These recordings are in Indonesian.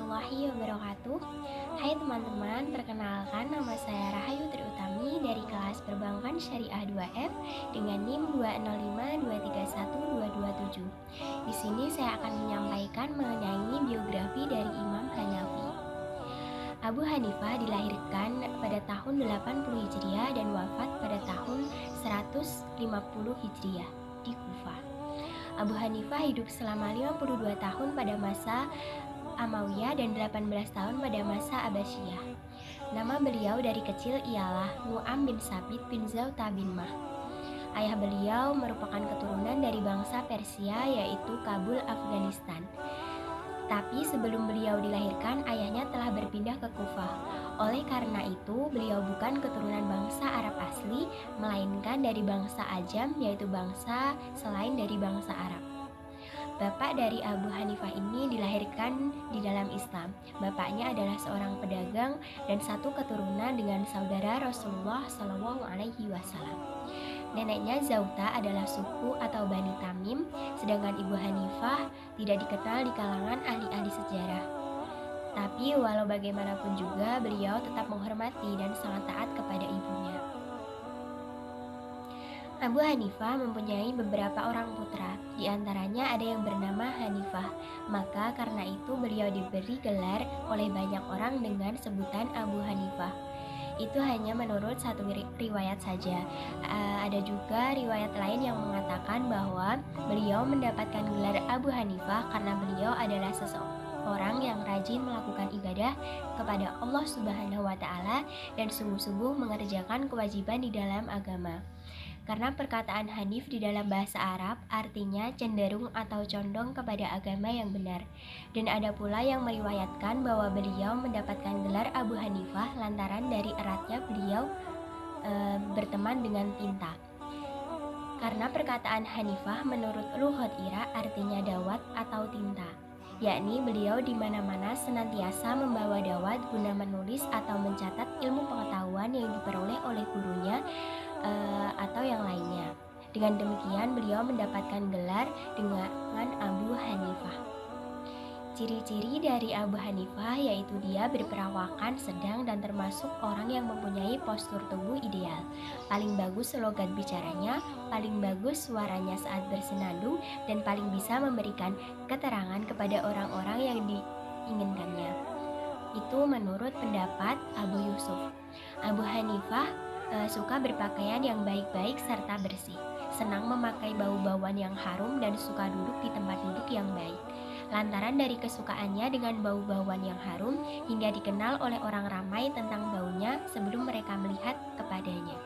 warahmatullahi wabarakatuh. Hai teman-teman, perkenalkan nama saya Rahayu Triutami dari kelas Perbankan Syariah 2F dengan NIM 205231227. Di sini saya akan menyampaikan mengenai biografi dari Imam Hanafi. Abu Hanifah dilahirkan pada tahun 80 Hijriah dan wafat pada tahun 150 Hijriah di Kufah. Abu Hanifah hidup selama 52 tahun pada masa Amawiyah dan 18 tahun pada masa Abbasiyah. Nama beliau dari kecil ialah Nu'am bin Sabit bin Zauta bin Mah. Ayah beliau merupakan keturunan dari bangsa Persia yaitu Kabul, Afghanistan. Tapi sebelum beliau dilahirkan, ayahnya telah berpindah ke Kufah. Oleh karena itu, beliau bukan keturunan bangsa Arab asli, melainkan dari bangsa Ajam, yaitu bangsa selain dari bangsa Arab. Bapak dari Abu Hanifah ini dilahirkan di dalam Islam. Bapaknya adalah seorang pedagang dan satu keturunan dengan saudara Rasulullah SAW. Neneknya Zauta adalah suku atau Bani Tamim, sedangkan Ibu Hanifah tidak dikenal di kalangan ahli-ahli sejarah. Tapi walau bagaimanapun juga, beliau tetap menghormati dan sangat taat kepada ibunya. Abu Hanifah mempunyai beberapa orang putra, di antaranya ada yang bernama Hanifah. Maka karena itu beliau diberi gelar oleh banyak orang dengan sebutan Abu Hanifah. Itu hanya menurut satu riwayat saja. Ada juga riwayat lain yang mengatakan bahwa beliau mendapatkan gelar Abu Hanifah karena beliau adalah seseorang yang rajin melakukan ibadah kepada Allah Subhanahu wa Ta'ala dan sungguh-sungguh mengerjakan kewajiban di dalam agama. Karena perkataan Hanif di dalam bahasa Arab artinya cenderung atau condong kepada agama yang benar. Dan ada pula yang meriwayatkan bahwa beliau mendapatkan gelar Abu Hanifah lantaran dari eratnya beliau berteman dengan tinta. Karena perkataan Hanifah menurut Lughat Irak artinya dawat atau tinta, yakni beliau di mana-mana senantiasa membawa dawat guna menulis atau mencatat ilmu pengetahuan yang diperoleh oleh gurunya atau yang lainnya. Dengan demikian beliau mendapatkan gelar dengan Abu Hanifah. Ciri-ciri dari Abu Hanifah yaitu dia berperawakan sedang dan termasuk orang yang mempunyai postur tubuh ideal. Paling bagus logat bicaranya, paling bagus suaranya saat bersenandung, dan paling bisa memberikan keterangan kepada orang-orang yang diinginkannya. Itu menurut pendapat Abu Yusuf. Abu Hanifah suka berpakaian yang baik-baik serta bersih, senang memakai bau-bauan yang harum dan suka duduk di tempat duduk yang baik. Lantaran dari kesukaannya dengan bau-bauan yang harum, hingga dikenal oleh orang ramai tentang baunya sebelum mereka melihat kepadanya.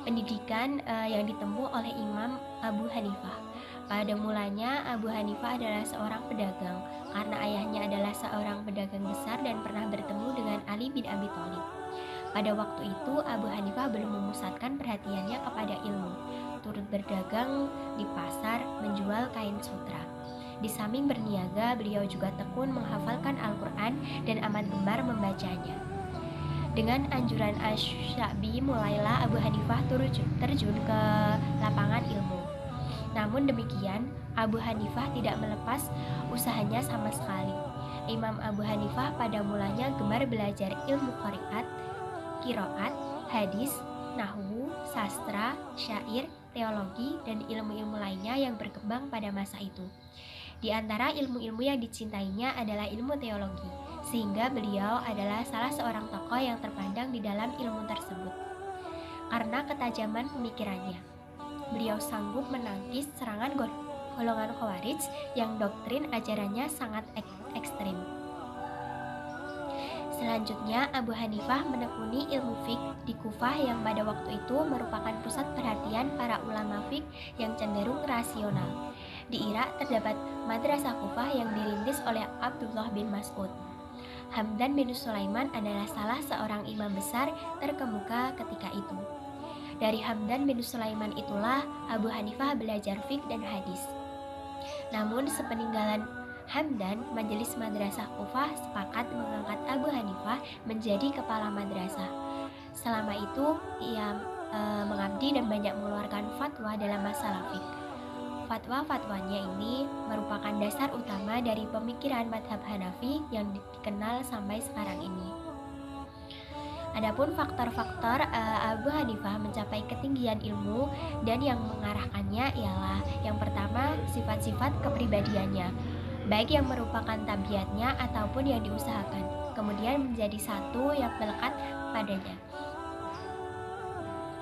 Pendidikan yang ditempuh oleh Imam Abu Hanifah. Pada mulanya Abu Hanifah adalah seorang pedagang, karena ayahnya adalah seorang pedagang besar dan pernah bertemu dengan Ali bin Abi Thalib. Pada waktu itu Abu Hanifah belum memusatkan perhatiannya kepada ilmu, turut berdagang di pasar, menjual kain sutra. Di samping berniaga, beliau juga tekun menghafalkan Al-Quran dan amat gemar membacanya. Dengan anjuran Asy-Sya'bi, mulailah Abu Hanifah terjun ke lapangan ilmu. Namun demikian, Abu Hanifah tidak melepas usahanya sama sekali. Imam Abu Hanifah pada mulanya gemar belajar ilmu qiraat, hadis, nahwu, sastra, syair, teologi, dan ilmu-ilmu lainnya yang berkembang pada masa itu. Di antara ilmu-ilmu yang dicintainya adalah ilmu teologi, sehingga beliau adalah salah seorang tokoh yang terpandang di dalam ilmu tersebut. Karena ketajaman pemikirannya, beliau sanggup menangkis serangan golongan Khawarij yang doktrin ajarannya sangat ekstrim. Selanjutnya, Abu Hanifah menekuni ilmu fiqh di Kufah yang pada waktu itu merupakan pusat perhatian para ulama fiqh yang cenderung rasional. Di Irak terdapat madrasah Kufah yang dirintis oleh Abdullah bin Mas'ud. Hamdan bin Sulaiman adalah salah seorang imam besar terkemuka ketika itu. Dari Hamdan bin Sulaiman itulah Abu Hanifah belajar fiqh dan hadis. Namun sepeninggalan Hamdan, majelis madrasah Kufah sepakat mengangkat Abu Hanifah menjadi kepala madrasah. Selama itu ia mengabdi dan banyak mengeluarkan fatwa dalam masalah fiqh. fatwa-fatwanya ini merupakan dasar utama dari pemikiran madhab Hanafi yang dikenal sampai sekarang ini. Adapun faktor-faktor Abu Hanifah mencapai ketinggian ilmu dan yang mengarahkannya ialah yang pertama sifat-sifat kepribadiannya, baik yang merupakan tabiatnya ataupun yang diusahakan, kemudian menjadi satu yang melekat padanya.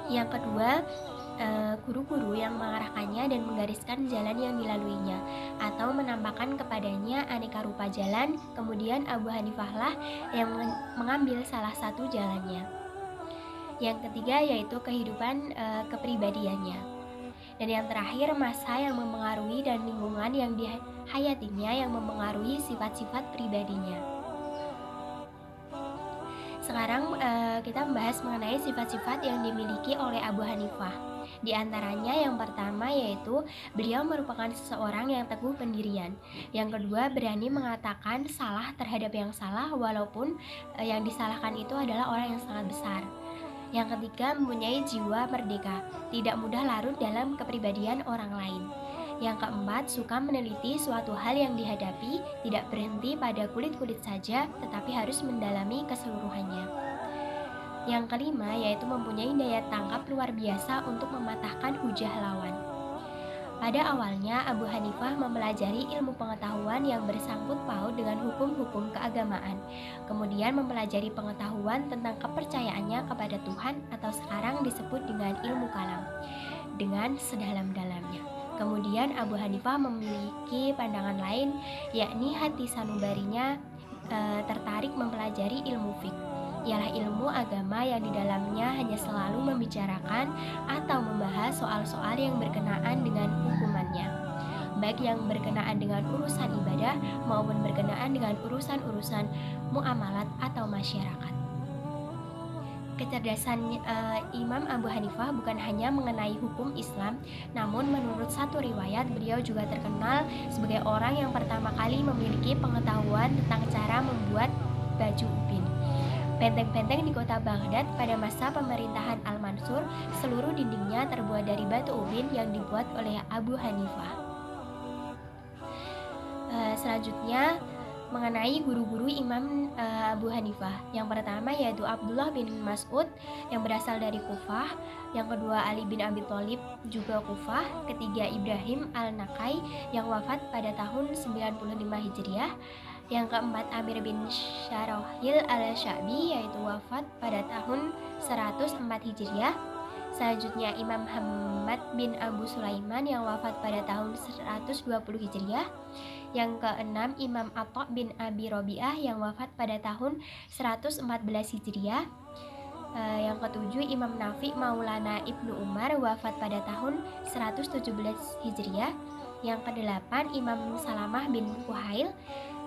Yang kedua, guru-guru yang mengarahkannya dan menggariskan jalan yang dilaluinya atau menampakkan kepadanya aneka rupa jalan, kemudian Abu Hanifah lah yang mengambil salah satu jalannya. Yang ketiga yaitu kehidupan kepribadiannya. Dan yang terakhir masa yang mempengaruhi dan lingkungan yang dihayatinya yang mempengaruhi sifat-sifat pribadinya. Sekarang kita membahas mengenai sifat-sifat yang dimiliki oleh Abu Hanifah. Di antaranya yang pertama yaitu beliau merupakan seseorang yang teguh pendirian. Yang kedua, berani mengatakan salah terhadap yang salah walaupun yang disalahkan itu adalah orang yang sangat besar. Yang ketiga, mempunyai jiwa merdeka, tidak mudah larut dalam kepribadian orang lain. Yang keempat, suka meneliti suatu hal yang dihadapi, tidak berhenti pada kulit-kulit saja, tetapi harus mendalami keseluruhannya. Yang kelima, yaitu mempunyai daya tangkap luar biasa untuk mematahkan hujah lawan. Pada awalnya, Abu Hanifah mempelajari ilmu pengetahuan yang bersangkut paut dengan hukum-hukum keagamaan, kemudian mempelajari pengetahuan tentang kepercayaannya kepada Tuhan atau sekarang disebut dengan ilmu kalam, dengan sedalam-dalamnya. Kemudian Abu Hanifah memiliki pandangan lain, yakni hati sanubarinya tertarik mempelajari ilmu fiqh, ialah ilmu agama yang di dalamnya hanya selalu membicarakan atau membahas soal-soal yang berkenaan dengan hukumannya, baik yang berkenaan dengan urusan ibadah maupun berkenaan dengan urusan-urusan muamalat atau masyarakat. Kecerdasan Imam Abu Hanifah bukan hanya mengenai hukum Islam, namun menurut satu riwayat beliau juga terkenal sebagai orang yang pertama kali memiliki pengetahuan tentang cara membuat baju ubin. Benteng-benteng di kota Baghdad pada masa pemerintahan Al-Mansur, seluruh dindingnya terbuat dari batu ubin yang dibuat oleh Abu Hanifah. Selanjutnya mengenai guru-guru Imam Abu Hanifah. Yang pertama yaitu Abdullah bin Mas'ud yang berasal dari Kufah, yang kedua Ali bin Abi Thalib juga Kufah, ketiga Ibrahim Al-Nakai yang wafat pada tahun 95 Hijriah, yang keempat Amir bin Syarahil Al-Sya'bi yaitu wafat pada tahun 104 Hijriah. Selanjutnya Imam Muhammad bin Abu Sulaiman yang wafat pada tahun 120 Hijriah. Yang keenam Imam Atha bin Abi Robi'ah yang wafat pada tahun 114 Hijriah. Yang ketujuh Imam Nafi Maulana Ibnu Umar wafat pada tahun 117 Hijriah. Yang kedelapan Imam Salamah bin Kuhail.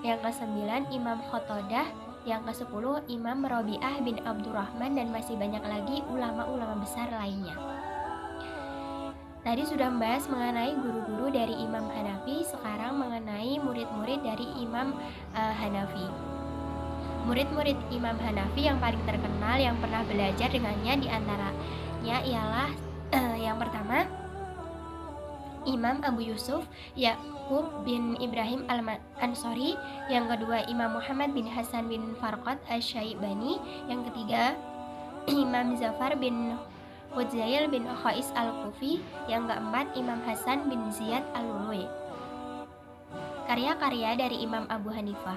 Yang kesembilan Imam Khotodah. Yang kesepuluh Imam Robi'ah bin Abdurrahman, dan masih banyak lagi ulama-ulama besar lainnya. Tadi sudah membahas mengenai guru-guru dari Imam Hanafi, sekarang mengenai murid-murid dari Imam Hanafi. Murid-murid Imam Hanafi yang paling terkenal yang pernah belajar dengannya diantaranya ialah yang pertama Imam Abu Yusuf Ya'qub bin Ibrahim Al-Ansari, yang kedua Imam Muhammad bin Hasan bin Farqad Asy-Syaibani, yang ketiga Imam Zafar bin Hudzail bin Khais Al-Kufi, yang keempat Imam Hasan bin Ziyad Al-Lului. Karya-karya dari Imam Abu Hanifah.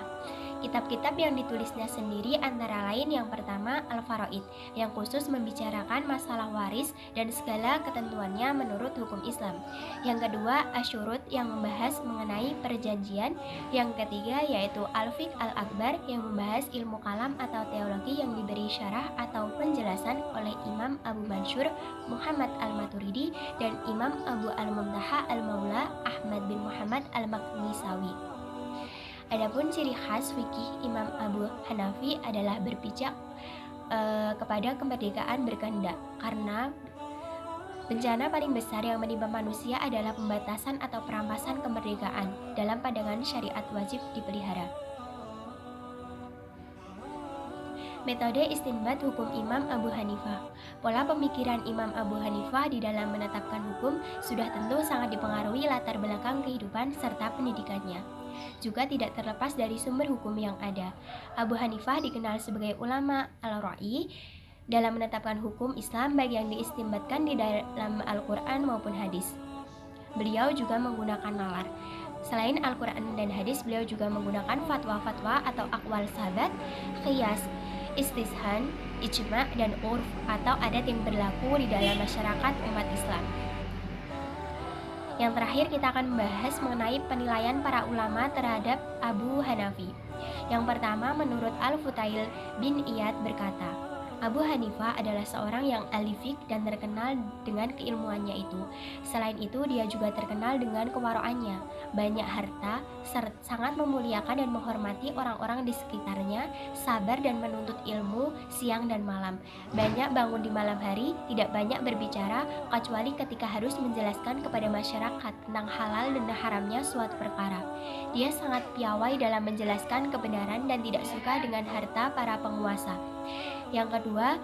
Kitab-kitab yang ditulisnya sendiri antara lain yang pertama Al-Faraid, yang khusus membicarakan masalah waris dan segala ketentuannya menurut hukum Islam. Yang kedua Asyurut, yang membahas mengenai perjanjian. Yang ketiga yaitu Al-Fiqh Al-Akbar, yang membahas ilmu kalam atau teologi yang diberi syarah atau penjelasan oleh Imam Abu Mansur Muhammad Al-Maturidi dan Imam Abu Al-Muntaha Al-Maula Ahmad bin Muhammad Al-Maknisawi. Adapun ciri khas fikih Imam Abu Hanafi adalah berpijak kepada kemerdekaan berkehendak, karena bencana paling besar yang menimpa manusia adalah pembatasan atau perampasan kemerdekaan. Dalam pandangan syariat wajib dipelihara. Metode istinbat hukum Imam Abu Hanifah. Pola pemikiran Imam Abu Hanifah di dalam menetapkan hukum sudah tentu sangat dipengaruhi latar belakang kehidupan serta pendidikannya. Juga tidak terlepas dari sumber hukum yang ada. Abu Hanifah dikenal sebagai ulama al-ra'i dalam menetapkan hukum Islam baik yang diistinbatkan di dalam Al-Quran maupun hadis. Beliau juga menggunakan nalar. Selain Al-Quran dan hadis, beliau juga menggunakan fatwa-fatwa atau akwal sahabat, qiyas, istishan, ijma' dan urf atau adat yang berlaku di dalam masyarakat umat Islam. Yang terakhir kita akan membahas mengenai penilaian para ulama terhadap Abu Hanafi. Yang pertama, menurut Al-Fudail bin Iyad berkata, Abu Hanifah adalah seorang yang ahli fiqh dan terkenal dengan keilmuannya itu. Selain itu, dia juga terkenal dengan kewaroannya, banyak harta, sangat memuliakan dan menghormati orang-orang di sekitarnya, sabar dan menuntut ilmu siang dan malam. Banyak bangun di malam hari, tidak banyak berbicara, kecuali ketika harus menjelaskan kepada masyarakat tentang halal dan haramnya suatu perkara. Dia sangat piawai dalam menjelaskan kebenaran dan tidak suka dengan harta para penguasa. Yang kedua,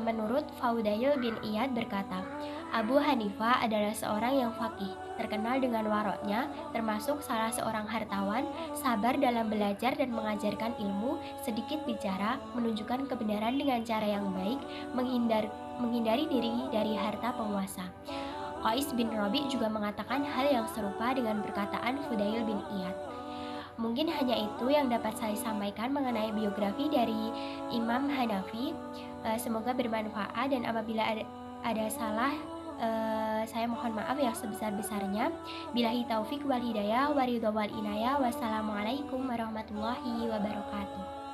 menurut Fudail bin Iyad berkata, Abu Hanifah adalah seorang yang faqih, terkenal dengan waroknya, termasuk salah seorang hartawan, sabar dalam belajar dan mengajarkan ilmu, sedikit bicara, menunjukkan kebenaran dengan cara yang baik, menghindari diri dari harta penguasa. Qais bin Rabi juga mengatakan hal yang serupa dengan perkataan Fudail bin Iyad. Mungkin hanya itu yang dapat saya sampaikan mengenai biografi dari Imam Hanafi. Semoga bermanfaat dan apabila ada salah, saya mohon maaf yang sebesar-besarnya. Billahi taufik wal hidayah wa ridha wal inayah. Wassalamualaikum warahmatullahi wabarakatuh.